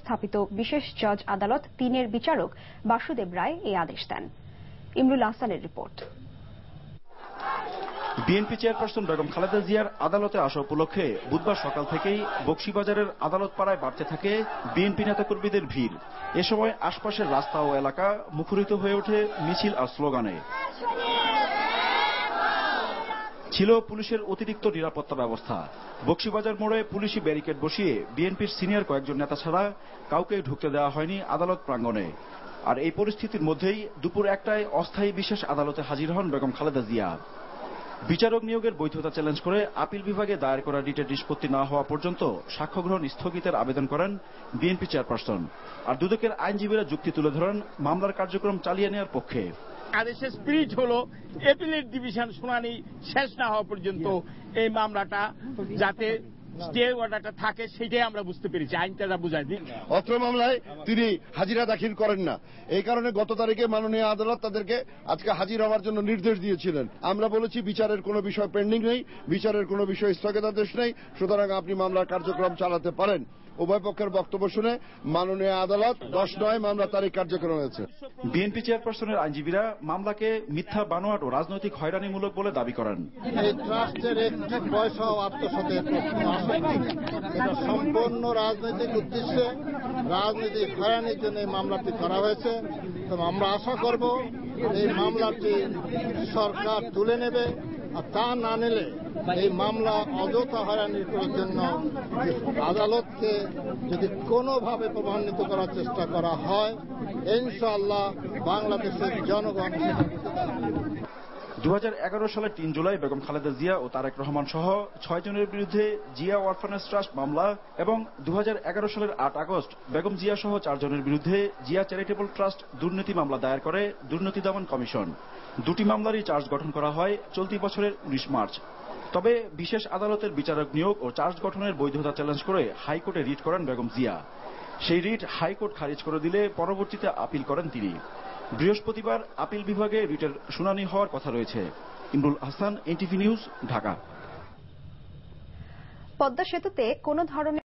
স্থাপিত বিশেষ জজ আদালত ৩-এর বিচারক বাসুদেব রায় এই আদেশ দেন। ইমরুল আহসানের report. BNP chairperson Begum Khaleda জিয়ার আদালতে আসা উপলক্ষে বুধবার সকাল থেকেই বকশীবাজারের আদালত পাড়ায় বাড়তে থাকে বিএনপি নেতাকর্মীদের ভিড়। এ সময় আশপাশের রাস্তা ও এলাকা মুখরিত হয়ে ওঠে মিছিল আর স্লোগানে। ছিল পুলিশের অতিরিক্ত নিরাপত্তা ব্যবস্থা। বকশীবাজার মোড়ে পুলিশি ব্যারিকেড বসিয়ে বিএনপির সিনিয়র কয়েকজন নেতা ছাড়া কাউকে ঢুকতে দেওয়া হয়নি আদালত প্রাঙ্গণে। আর এই পরিস্থিতির মধ্যেই দুপুর 1টায় অস্থায়ী বিশেষ আদালতে হাজির হন বেগম খালেদা জিয়া। বিচারক নিয়োগের বৈধতা চ্যালেঞ্জ করে আপিল বিভাগে দায়ের করা রিটের নিষ্পত্তি না হওয়া পর্যন্ত সাক্ষ্য গ্রহণ স্থগিতের আবেদন করেন বিএনপি চেয়ারপারসন। আর দুদকের আইনজীবীরা যুক্তি তুলে ধরেন মামলার কার্যক্রম চালিয়ে নেওয়ার পক্ষে। আদেশের স্পিরিট হলো অ্যাপিলেট ডিভিশন শুনানি শেষ না হওয়া পর্যন্ত এই মামলাটা যাতে স্টে অর্ডারটা থাকে, সেটাই আমরা বুঝতে পেরেছি, আইনটা বুঝাই দিই। অত্র মামলায় তিনি হাজিরা দাখিল করেন না, এই কারণে গত তারিখে মাননীয় আদালত তাদেরকে আজকে হাজির হওয়ার জন্য নির্দেশ দিয়েছিলেন। আমরা বলেছি বিচারের কোনো বিষয় পেন্ডিং নেই, বিচারের কোনো বিষয় স্থগিতাদেশ নেই, সুতরাং আপনি মামলার কার্যক্রম চালাতে পারেন। উভয় পক্ষের বক্তব্য শুনে মাননীয় আদালত 10/9 মামলা তারিখ কার্যক্রম হয়েছে। বিএনপি চেয়ারপারসনের আইনজীবীরা মামলাকে মিথ্যা, বানোয়াট ও রাজনৈতিক হয়রানিমূলক বলে দাবি করেন। এই ট্রাস্টের একটি পয়সাও আত্মসাতের প্রশ্ন আসেনি। এটা সম্পূর্ণ রাজনৈতিক উদ্দেশ্যে, রাজনৈতিক হয়রানির জন্য এই মামলাটি করা হয়েছে। তো আমরা আশা করব এই মামলাটি সরকার তুলে নেবে, আর তা না নিলে এই মামলা অযথা হয়রানির জন্য আদালতকে যদি কোনোভাবে প্রভাবিত করার চেষ্টা করা হয়, ইনশাআল্লাহ বাংলাদেশের জনগণ। 2011 সালের 3 জুলাই বেগম খালেদা জিয়া ও তারেক রহমান সহ 6 জনের বিরুদ্ধে জিয়া অরফানেজ ট্রাস্ট মামলা এবং 2011 সালের 8 আগস্ট বেগম জিয়া সহ 4 জনের বিরুদ্ধে জিয়া চ্যারিটেবল ট্রাস্ট দুর্নীতি মামলা দায়ের করে দুর্নীতি দমন কমিশন। দুটি মামলারই চার্জ গঠন করা হয় চলতি বছরের 19 মার্চ। তবে বিশেষ আদালতের বিচারক নিয়োগ ও চার্জ গঠনের বৈধতা চ্যালেঞ্জ করে হাইকোর্টে রিট করেন বেগম জিয়া। সেই রিট হাইকোর্ট খারিজ করে দিলে পরবর্তীতে আপিল করেন তিনি। বৃহস্পতিবার আপিল বিভাগে রিটের শুনানি হওয়ার কথা রয়েছে। Imrul Ahsan, NTV news, Dhaka. পদ্মা সেতুতে কোনো ধরনের